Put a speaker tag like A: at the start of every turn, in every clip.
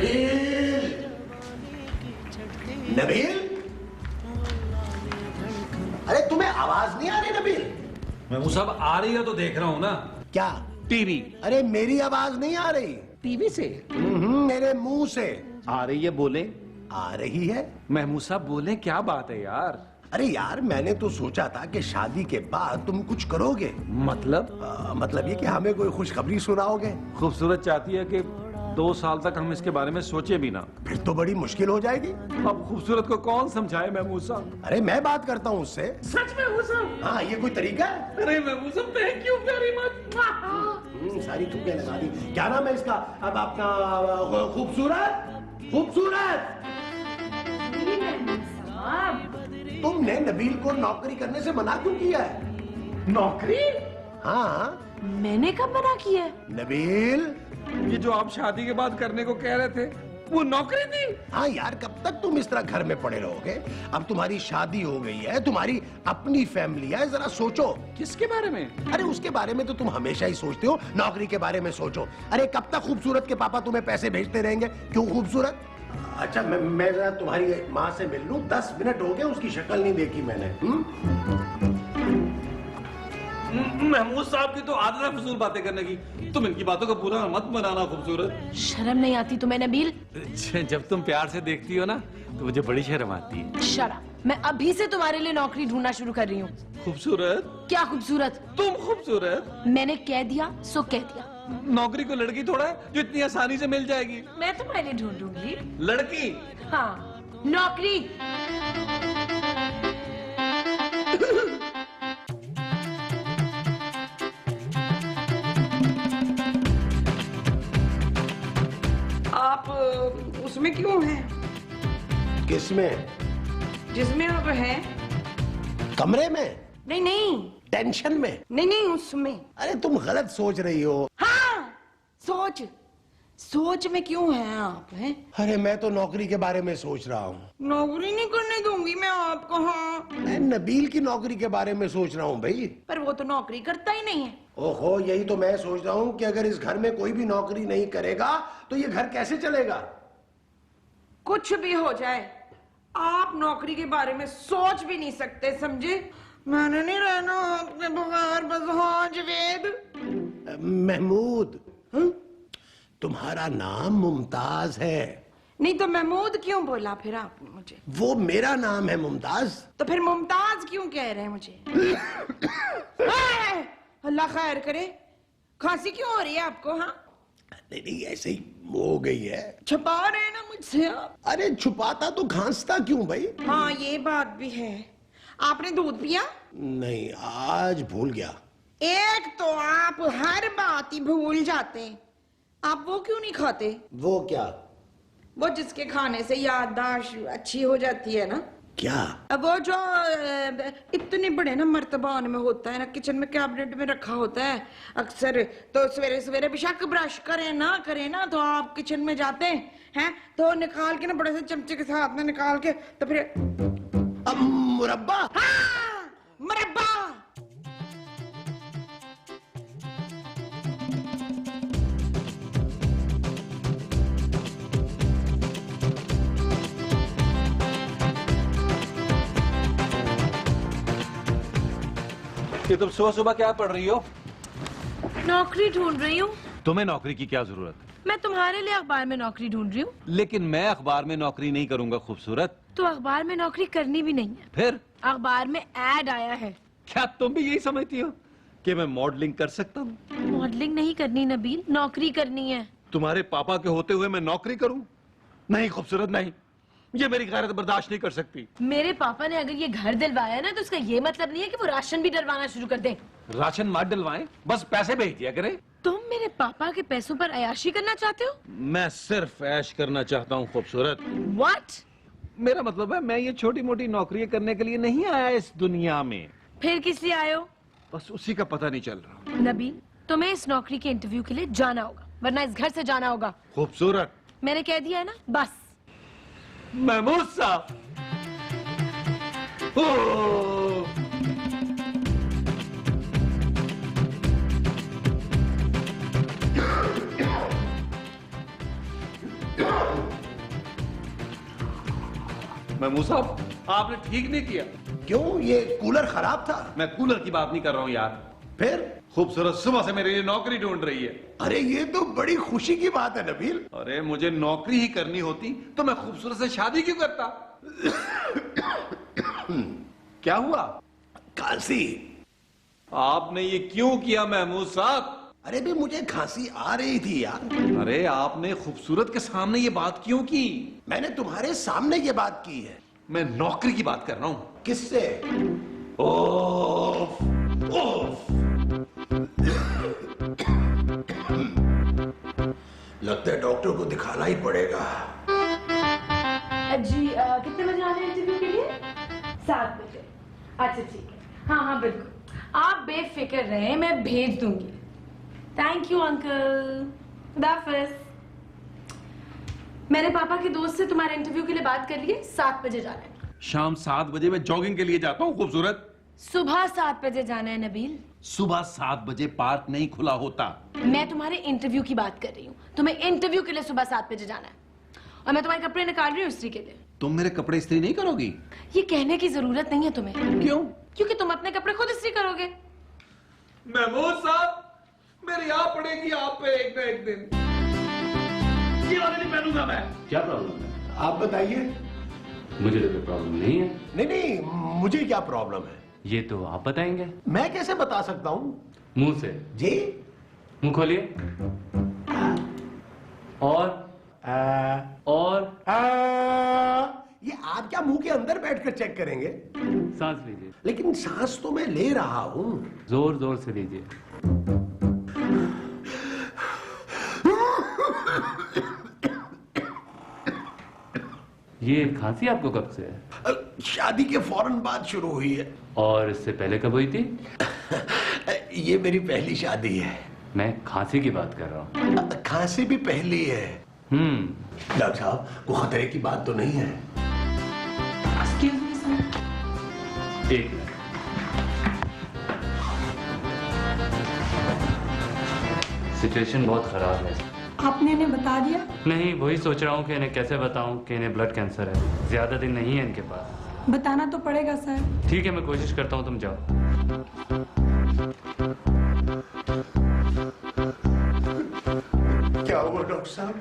A: नबील, नबील, अरे तुम्हें आवाज नहीं आ रही नबील?
B: महमूद साहब आ रही है तो देख रहा हूँ ना।
A: क्या?
B: टीवी।
A: अरे मेरी आवाज नहीं आ रही।
B: टीवी से
A: मेरे मुंह से
B: आ रही है, बोले।
A: आ रही है।
B: महमूद साहब बोले, क्या बात है यार?
A: अरे यार मैंने तो सोचा था कि शादी के बाद तुम कुछ करोगे। मतलब ये कि हमें कोई खुशखबरी सुनाओगे।
B: खूबसूरत चाहती है कि 2 साल तक हम इसके बारे में सोचे भी ना।
A: फिर तो बड़ी मुश्किल हो जाएगी।
B: अब खूबसूरत को कौन समझाए महमूद साहब?
A: अरे मैं बात करता हूँ उससे।
B: सच महमूद साहब?
A: हाँ, ये कोई तरीका है?
B: अरे महमूद साहब, थैंक यू वेरी मच।
A: सारी थूके लगा दी। क्या नाम है इसका? अब अपना खूबसूरत। खूबसूरत, तुमने नबील को नौकरी करने से मना क्यों किया है?
B: नौकरी?
A: हाँ,
C: मैंने कब मना किया है?
A: नबील,
B: ये जो आप शादी के बाद करने को कह रहे थे, वो नौकरी थी?
A: हाँ यार, कब तक तुम इस तरह घर में पड़े रहोगे? अब तुम्हारी शादी हो गई है, तुम्हारी अपनी फैमिली है, जरा सोचो।
B: किसके बारे में?
A: अरे उसके बारे में तो तुम हमेशा ही सोचते हो, नौकरी के बारे में सोचो। अरे कब तक खूबसूरत के पापा तुम्हें पैसे भेजते रहेंगे? क्यों खूबसूरत? अच्छा, मैं जरा तुम्हारी माँ से मिल लूं। 10 मिनट हो गए, उसकी शक्ल नहीं देखी मैंने।
B: महमूद साहब की तो आदत है फजूल बातें करने की। तुम इनकी बातों को पूरा मत बनाना खूबसूरत।
C: शर्म नहीं आती तुम्हें नबील?
B: जब तुम प्यार से देखती हो ना तो मुझे बड़ी शर्म आती है।
C: शर्म। मैं अभी से तुम्हारे लिए नौकरी ढूंढना शुरू कर रही हूँ।
B: खूबसूरत?
C: क्या खूबसूरत?
B: तुम खूबसूरत।
C: मैंने कह दिया सो कह दिया।
B: नौकरी को लड़की थोड़ा है जो इतनी आसानी से मिल जाएगी।
C: मैं तुम्हारे लिए ढूंढूंगी।
B: लड़की?
C: हाँ, नौकरी।
D: आप उसमें क्यों हैं?
A: किसमें?
D: जिसमें आप हैं?
A: कमरे में?
D: नहीं नहीं
A: टेंशन में?
D: नहीं नहीं उसमें।
A: अरे तुम गलत सोच रही हो।
D: हाँ, सोच में क्यों हैं आप? हैं?
A: अरे मैं तो नौकरी के बारे में सोच रहा हूँ।
D: नौकरी नहीं करने दूंगी मैं आपको। हाँ,
A: मैं नबील की नौकरी के बारे में सोच रहा हूँ भाई।
D: पर वो तो नौकरी करता ही नहीं है।
A: ओहो, यही तो मैं सोच रहा हूँ कि अगर इस घर में कोई भी नौकरी नहीं करेगा तो ये घर कैसे चलेगा?
D: कुछ भी हो जाए, आप नौकरी के बारे में सोच भी नहीं सकते, समझे? मैंने नहीं रहना आपके बगैर बस। हाँ जवेद।
A: महमूद, तुम्हारा नाम मुमताज है।
D: नहीं तो महमूद क्यों बोला फिर आपने मुझे?
A: वो मेरा नाम है मुमताज।
D: तो फिर मुमताज क्यों कह रहे हैं मुझे? अल्लाह खैर करे। खांसी क्यों हो रही है आपको? हाँ,
A: नहीं नहीं, ऐसे ही हो गई है।
D: छुपा रहे हैं ना मुझसे आप?
A: अरे छुपाता तो खांसता क्यों भाई?
D: हाँ ये बात भी है। आपने दूध पिया?
A: नहीं, आज भूल गया।
D: एक तो आप हर बात ही भूल जाते हैं। आप वो क्यों नहीं खाते?
A: वो क्या?
D: वो जिसके खाने से याददाश्त अच्छी हो जाती है ना।
A: क्या?
D: वो जो इतने बड़े ना मर्तबान में होता है ना, किचन में कैबिनेट में रखा होता है अक्सर। तो सवेरे सवेरे बेशक ब्रश करें ना तो आप किचन में जाते हैं तो निकाल के ना बड़े से चमचे के साथ में निकाल के तो फिर
A: मुरब्बा।
D: हाँ, मुरब्बा।
B: ये तुम सुबह सुबह क्या पढ़ रही हो?
C: नौकरी ढूंढ रही हूँ।
B: तुम्हें नौकरी की क्या जरूरत?
C: मैं तुम्हारे लिए अखबार में नौकरी ढूंढ रही हूँ।
B: लेकिन मैं अखबार में नौकरी नहीं करूंगा खूबसूरत।
C: तो अखबार में नौकरी करनी भी नहीं है।
B: फिर
C: अखबार में ऐड आया है।
B: क्या तुम भी यही समझती हो कि मैं मॉडलिंग कर सकता हूँ?
C: मॉडलिंग नहीं करनी नबील, नौकरी करनी है।
B: तुम्हारे पापा के होते हुए मैं नौकरी करूँ? नहीं खूबसूरत, नहीं। ये मेरी गैरत बर्दाश्त नहीं कर सकती।
C: मेरे पापा ने अगर ये घर दिलवाया ना तो उसका ये मतलब नहीं है कि वो राशन भी डलवाना शुरू कर दें।
B: राशन मत डलवाएं, बस पैसे भेज दिया करें।
C: तुम मेरे पापा के पैसों पर अयाशी करना चाहते हो?
B: मैं सिर्फ ऐश करना चाहता हूँ खूबसूरत।
C: What?
B: मेरा मतलब है मैं ये छोटी मोटी नौकरियां करने के लिए नहीं आया इस दुनिया में।
C: फिर किस लिए आए हो?
B: बस उसी का पता नहीं चल रहा।
C: नबील, तुम्हें इस नौकरी के इंटरव्यू के लिए जाना होगा, वरना इस घर से जाना होगा।
B: खूबसूरत,
C: मैंने कह दिया है ना, बस।
B: महमूद साहब। महमूद साहब, आपने ठीक नहीं किया।
A: क्यों, ये कूलर खराब था?
B: मैं कूलर की बात नहीं कर रहा हूँ यार।
A: फिर?
B: खूबसूरत सुबह से मेरे लिए नौकरी ढूंढ रही है।
A: अरे ये तो बड़ी खुशी की बात है नबील।
B: अरे मुझे नौकरी ही करनी होती तो मैं खूबसूरत से शादी क्यों करता? क्या हुआ?
A: खांसी।
B: आपने ये क्यों किया महमूद साहब?
A: अरे भी मुझे खांसी आ रही थी यार।
B: अरे आपने खूबसूरत के सामने ये बात क्यों की?
A: मैंने तुम्हारे सामने ये बात की है।
B: मैं नौकरी की बात कर रहा हूं।
A: किससे? ओफ, ओफ। लगता है डॉक्टर को दिखाना ही पड़ेगा।
C: जी कितने बजे आने इंटरव्यू के लिए? 7 बजे। अच्छा ठीक है, हाँ हाँ बिल्कुल, आप बेफिक्र रहें, मैं भेज दूंगी। थैंक यू अंकल, खुदा हाफिज। मैंने पापा के दोस्त से तुम्हारे इंटरव्यू के लिए बात कर ली है, 7 बजे जाना है।
B: शाम 7 बजे मैं जॉगिंग के लिए जाता हूँ खूबसूरत।
C: सुबह 7 बजे जाना है नबील।
B: सुबह 7 बजे पार्क नहीं खुला होता।
C: मैं तुम्हारे इंटरव्यू की बात कर रही हूँ, तुम्हें इंटरव्यू के लिए सुबह 7 बजे जाना है। और मैं तुम्हारे कपड़े निकाल रही हूँ इस्त्री के लिए।
B: तुम मेरे कपड़े इस्त्री नहीं करोगी?
C: ये कहने की जरूरत नहीं है तुम्हें।
B: क्यों?
C: क्योंकि तुम अपने कपड़े खुद इस्त्री करोगे।
B: महमूद साहब, मेरी आप पड़ेगी आप पे एक ना एक दिन। ये वाले नहीं पहनूंगा मैं।
E: क्या प्रॉब्लम है?
A: आप बताइए।
E: मुझे तो कोई प्रॉब्लम नहीं है।
A: नहीं नहीं, मुझे क्या प्रॉब्लम है?
E: ये तो आप बताएंगे।
A: मैं कैसे बता सकता हूँ?
E: मुंह से।
A: जी?
E: मुंह खोलिए। और
A: ये आप क्या मुंह के अंदर बैठकर चेक करेंगे?
E: सांस लीजिए।
A: लेकिन सांस तो मैं ले रहा हूँ।
E: जोर जोर से लीजिए। ये खांसी आपको कब से है?
A: शादी के फौरन बाद शुरू हुई है।
E: और इससे पहले कब हुई थी?
A: ये मेरी पहली शादी है।
E: मैं खांसी की बात कर रहा हूँ।
A: खांसी भी पहली है। डॉक्टर साहब, कोई खतरे की बात तो नहीं है?
E: एक मिनट। सिचुएशन बहुत खराब है।
F: आपने इन्हें बता दिया?
E: नहीं, वही सोच रहा हूँ कि इन्हें कैसे बताऊं कि इन्हें ब्लड कैंसर है। ज्यादा दिन नहीं है इनके पास।
F: बताना तो पड़ेगा सर।
E: ठीक है, मैं कोशिश करता हूँ, तुम जाओ।
A: क्या हुआ डॉक्टर साहब?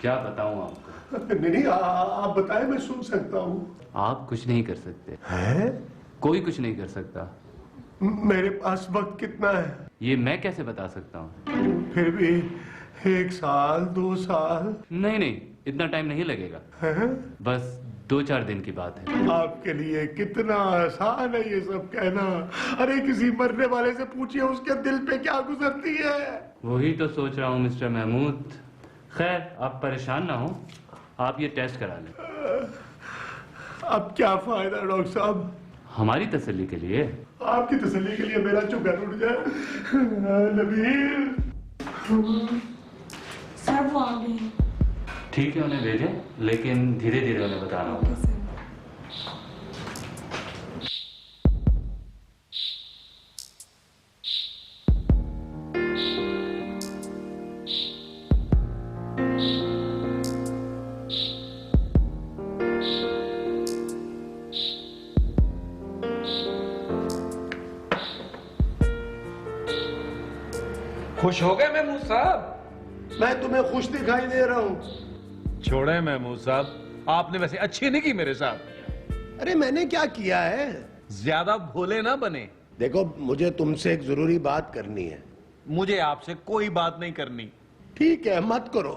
E: क्या बताऊं आपको?
A: नहीं नहीं, आप बताएं, मैं सुन सकता हूँ।
E: आप कुछ नहीं कर सकते।
A: हैं?
E: कोई कुछ नहीं कर सकता।
A: मेरे पास वक्त कितना है?
E: ये मैं कैसे बता सकता हूँ?
A: फिर भी 1 साल 2 साल?
E: नहीं नहीं, इतना टाइम नहीं लगेगा।
A: हैं?
E: बस 2-4 दिन की बात है।
A: आपके लिए कितना आसान है ये सब कहना। अरे किसी मरने वाले से पूछिए उसके दिल पे क्या गुजरती है।
E: वही तो सोच रहा हूँ मिस्टर महमूद। खैर, आप परेशान ना हो, आप ये टेस्ट करा लें।
A: अब क्या फायदा डॉक्टर साहब?
E: हमारी तसल्ली के लिए।
A: आपकी तसल्ली के लिए मेरा चुगन उठ जाए। नबील।
F: सर वो आ गए हैं।
E: ठीक है, उन्हें भेजें, लेकिन धीरे धीरे उन्हें बताना होगा।
B: खुश हो गए महमूद साहब?
A: मैं तुम्हें खुश दिखाई दे रहा हूँ।
B: छोड़े महमूद साहब, आपने वैसे अच्छी नहीं की मेरे साथ।
A: अरे मैंने क्या किया है?
B: ज्यादा भोले ना बने।
A: देखो, मुझे तुमसे एक जरूरी बात करनी है।
B: मुझे आपसे कोई बात नहीं करनी।
A: ठीक है, मत करो,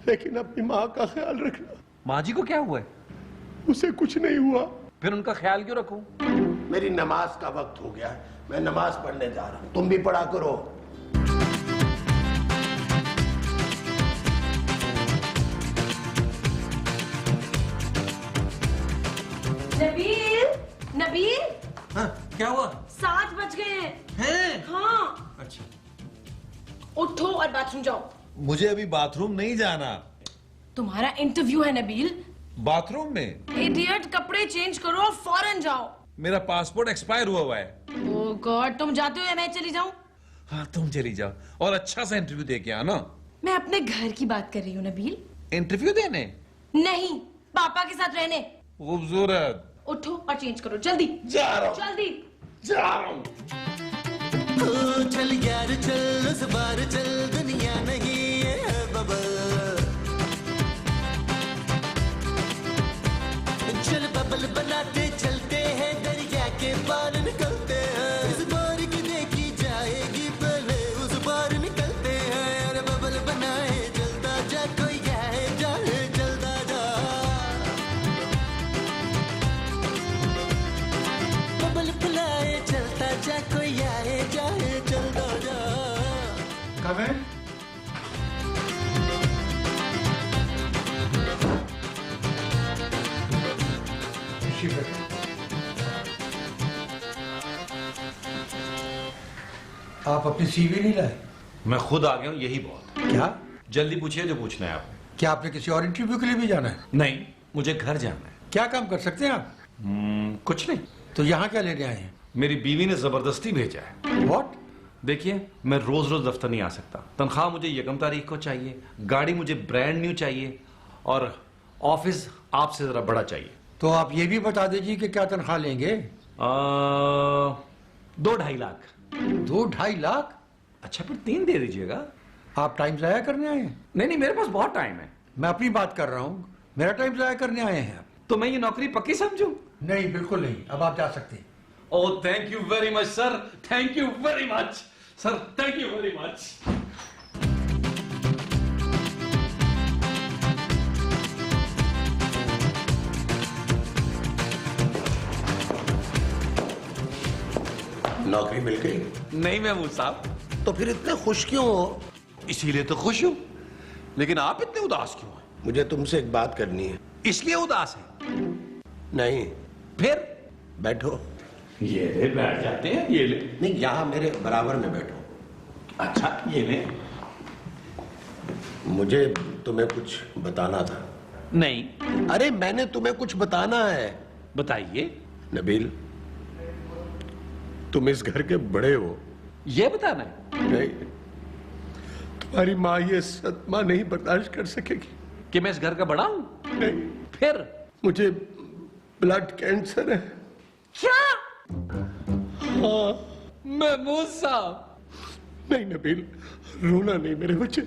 A: लेकिन अपनी माँ का ख्याल रखना।
B: माँ जी को क्या हुआ है?
A: उसे कुछ नहीं हुआ।
B: फिर उनका ख्याल क्यों रखूं?
A: मेरी नमाज का वक्त हो गया है, मैं नमाज पढ़ने जा रहा हूँ। तुम भी पढ़ा करो।
C: नबील, नबील,
B: हाँ, क्या हुआ?
C: 7 बज गए हैं।
B: हैं?
C: हाँ,
B: अच्छा,
C: उठो और बाथरूम जाओ।
G: मुझे अभी बाथरूम नहीं जाना।
C: तुम्हारा इंटरव्यू है नबील।
G: बाथरूम में?
C: इडियट, कपड़े चेंज करो और फौरन जाओ।
G: मेरा पासपोर्ट एक्सपायर हुआ है।
C: ओह गॉड, तुम जाते हो या मैं चली जाऊं?
G: हाँ, तुम चली जाओ और अच्छा सा इंटरव्यू दे के आना।
C: मैं अपने घर की बात कर रही हूँ नबील।
G: इंटरव्यू देने?
C: नहीं, पापा के साथ रहने।
G: खूबसूरत।
C: उठो और चेंज करो जल्दी।
A: जा रहा हूं,
C: जल्दी।
A: जा रहा हूं।
H: चल यार चल, उस बार चल, दुनिया नहीं है बबल। चल बबल बनाते चलते हैं, दरिया के पार निकलते हैं। इस बार की देखी जाएगी पहले, उस बार निकलते हैं। अरे बबल बनाए जलता जा, कोई आए जाए जलता जा। बबल फुलाए चलता जा, कोई आए जाए जलता जा।
A: कब है? आप अपनी सीवी नहीं लाए?
I: मैं खुद आ गया हूँ, यही बहुत है।
A: क्या?
I: जल्दी पूछिए जो पूछना है आपको।
A: क्या आपने किसी और इंटरव्यू के लिए भी जाना है?
I: नहीं, मुझे घर जाना है।
A: क्या काम कर सकते हैं आप?
I: कुछ नहीं,
A: तो यहाँ क्या लेने आए हैं?
I: मेरी बीवी ने जबरदस्ती भेजा है।
A: व्हाट?
I: देखिए, मैं रोज रोज दफ्तर नहीं आ सकता। तनख्वाह मुझे यकम तारीख को चाहिए, गाड़ी मुझे ब्रांड न्यू चाहिए, और ऑफिस आपसे जरा बड़ा चाहिए।
A: तो आप ये भी बता दीजिए कि क्या तनख्वाह लेंगे?
I: 2-2.5 लाख।
A: 2-2.5 लाख?
I: अच्छा, फिर 3 दे दीजिएगा।
A: आप टाइम जाया करने आए हैं?
I: नहीं नहीं, मेरे पास बहुत टाइम है।
A: मैं अपनी बात कर रहा हूँ, मेरा टाइम जाया करने आए हैं आप?
I: तो मैं ये नौकरी पक्की समझूं?
A: नहीं, बिल्कुल नहीं। अब आप जा सकते हैं।
I: Oh, thank you very much sir, thank you very much sir, thank you very much.
A: नौकरी मिल गई?
I: नहीं महमूद साहब।
A: तो फिर इतने खुश क्यों हो?
I: इसीलिए तो खुश हूं, लेकिन आप इतने उदास क्यों हैं?
A: मुझे तुमसे एक बात करनी है।
I: इसलिए उदास है?
A: नहीं।
I: फिर
A: बैठो।
I: ये ले, बैठ जाते हैं। ये ले।
A: नहीं, यहाँ मेरे बराबर में बैठो।
I: अच्छा, ये ले।
A: मुझे तुम्हें कुछ बताना था।
I: नहीं।
A: अरे मैंने तुम्हें कुछ बताना है।
I: बताइए।
A: नबील, तुम इस घर के बड़े हो।
I: ये बताना है?
A: नहीं, तुम्हारी माँ ये सदमा नहीं बर्दाश्त कर सकेगी।
I: कि मैं इस घर का बड़ा हूं?
A: नहीं।
I: फिर?
A: मुझे ब्लड कैंसर है।
I: क्या?
A: हाँ।
I: महमूद साहब।
A: नहीं नबील, रोना नहीं मेरे बच्चे,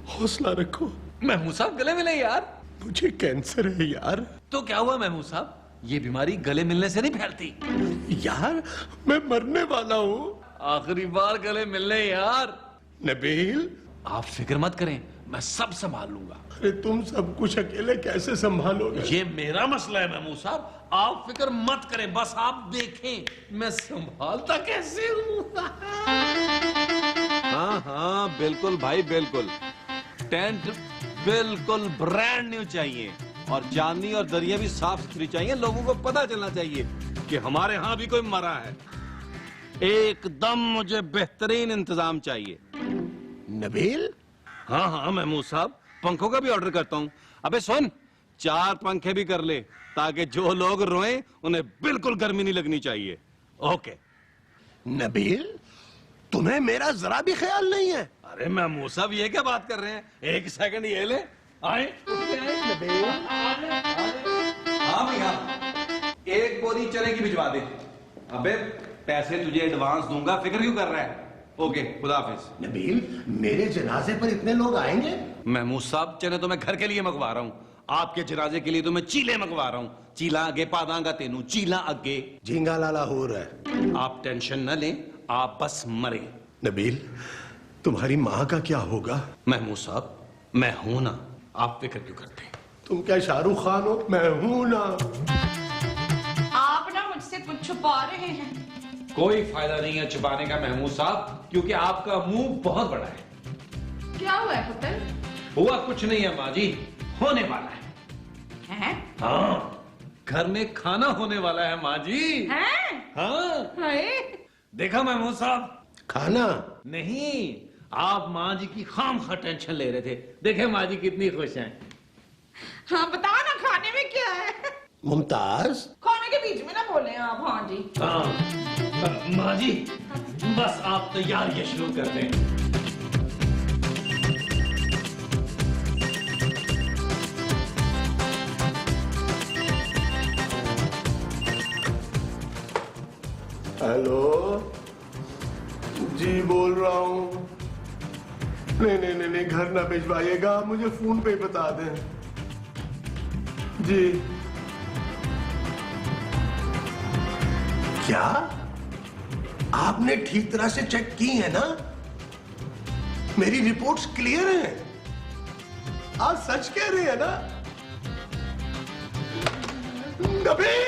A: हौसला रखो।
I: महमूद साहब, गले मिले यार।
A: मुझे कैंसर है यार।
I: तो क्या हुआ महमूद साहब? ये बीमारी गले मिलने से नहीं फैलती।
A: यार, मैं मरने वाला हूँ।
I: आखिरी बार गले मिलने यार।
A: नबील,
I: आप फिक्र मत करें, मैं सब संभाल लूंगा।
A: अरे तुम सब कुछ अकेले कैसे संभालोगे?
I: ये मेरा मसला है महमूद साहब, आप फिक्र मत करें, बस आप देखें मैं संभालता कैसे हूँ। हाँ हाँ बिल्कुल भाई, बिल्कुल। टेंट बिल्कुल ब्रांड न्यू चाहिए, और चांदनी और दरिया भी साफ सुथरी चाहिए। लोगों को पता चलना चाहिए कि हमारे यहाँ भी कोई मरा है। एकदम मुझे बेहतरीन इंतजाम चाहिए।
A: नबील?
I: हाँ हाँ महमूद साहब, पंखों का भी ऑर्डर करता हूँ। अबे सुन, 4 पंखे भी कर ले, ताकि जो लोग रोएं उन्हें बिल्कुल गर्मी नहीं लगनी चाहिए। ओके।
A: नबील, तुम्हें मेरा जरा भी ख्याल नहीं है।
I: अरे महमूद साहब, ये क्या बात कर रहे हैं? 1 सेकंड ये ले। आए। हाँ भैया, 1 बोरी चने की भिजवा दे। अबे पैसे तुझे एडवांस दूंगा, फिक्र क्यों कर रहा है? ओके, खुदा हाफिज।
A: नबील, मेरे जनाजे पर इतने लोग आएंगे?
I: महमूद साहब, चने तो मैं घर के लिए मंगवा रहा हूँ, आपके जनाजे के लिए तो मैं चीले मंगवा रहा हूँ। चीला आगे पादांगा तेनू, चीला आगे।
A: झींगा लाला हो रहा है।
I: आप टेंशन न लें, आप बस मरे।
A: नबील, तुम्हारी माँ का क्या होगा?
I: महमूद साहब, मैं हूं ना, आप फिक्र क्यों करते हैं?
A: तुम क्या शाहरुख खान हो? मैं हूं ना।
D: आप ना मुझसे कुछ छुपा रहे हैं।
I: कोई फायदा नहीं है छुपाने का महमूद साहब, क्योंकि आपका मुंह बहुत बड़ा है।
D: क्या हुआ है पुत्र?
I: हुआ कुछ नहीं है माँ जी, होने वाला है।
D: हैं?
I: हाँ, घर में खाना होने वाला है माँ जी।
D: हैं?
I: हाँ,
D: हाय?
I: देखा महमूद साहब?
A: खाना?
I: नहीं, आप माँ जी की खामखा टेंशन ले रहे थे। देखे माँ जी कितनी खुश हैं।
D: हाँ बताओ ना, खाने में क्या है?
A: मुमताज,
D: खाने के बीच में ना बोले आप। हाँ जी।
I: हाँ माँ जी, बस आप तैयारियां शुरू कर दें।
A: हेलो जी, बोल रहा हूँ। नहीं, घर ना भिजवाइएगा, मुझे फोन पे ही बता दें। जी। क्या आपने ठीक तरह से चेक की है ना? मेरी रिपोर्ट्स क्लियर हैं? आप सच कह रहे हैं ना? नबील!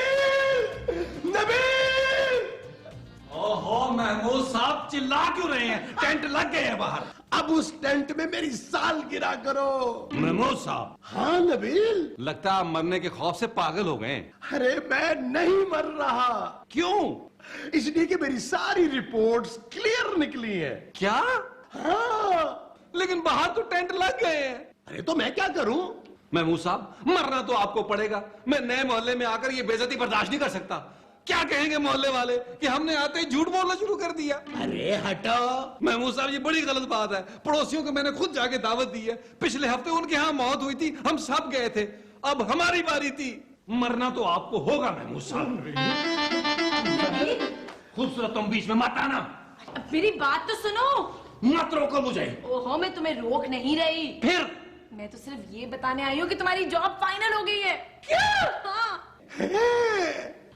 I: ओहो महमूद साहब, चिल्ला क्यों रहे हैं? टेंट लग गए हैं बाहर।
A: अब उस टेंट में मेरी सालगिरह करो।
I: महमूद साहब,
A: हाँ नबील,
I: लगता है आप मरने के खौफ से पागल हो गए।
A: अरे मैं नहीं मर रहा।
I: क्यों?
A: इसलिए कि मेरी सारी रिपोर्ट्स क्लियर निकली हैं।
I: क्या?
A: हाँ।
I: लेकिन बाहर तो टेंट लग गए हैं।
A: अरे तो मैं क्या करूं?
I: महमूद साहब, मरना तो आपको पड़ेगा। मैं नए मोहल्ले में आकर ये बेइज्जती बर्दाश्त नहीं कर सकता। क्या कहेंगे मोहल्ले वाले कि हमने आते ही झूठ बोलना शुरू कर दिया?
A: अरे हटो।
I: महमूद साहब, ये बड़ी गलत बात है। पड़ोसियों को मैंने खुद जाके दावत दी है। पिछले हफ्ते उनके यहाँ मौत हुई थी, हम सब गए थे। अब हमारी बारी थी। मरना तो आपको होगा महमूद साहब। खूबसूरत, तुम बीच में मत आना।
C: मेरी बात तो सुनो।
I: मत रोको मुझे।
C: ओहो, मैं तुम्हें रोक नहीं रही।
I: फिर?
C: मैं तो सिर्फ ये बताने आई हूँ कि तुम्हारी जॉब फाइनल हो गई है।
A: क्या?
C: हाँ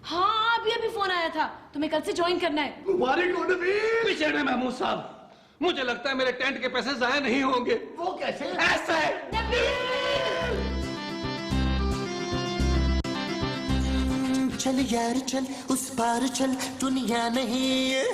C: हाँ, अभी फोन आया था, तुम्हें कल से ज्वाइन करना है।
A: मुबारक हो नबील।
I: पीछे हटे महमूद साहब, मुझे लगता है मेरे टेंट के पैसे जाया नहीं होंगे।
A: वो कैसे?
I: ऐसे।
H: चल यार चल, उस पार चल, दुनिया नहीं है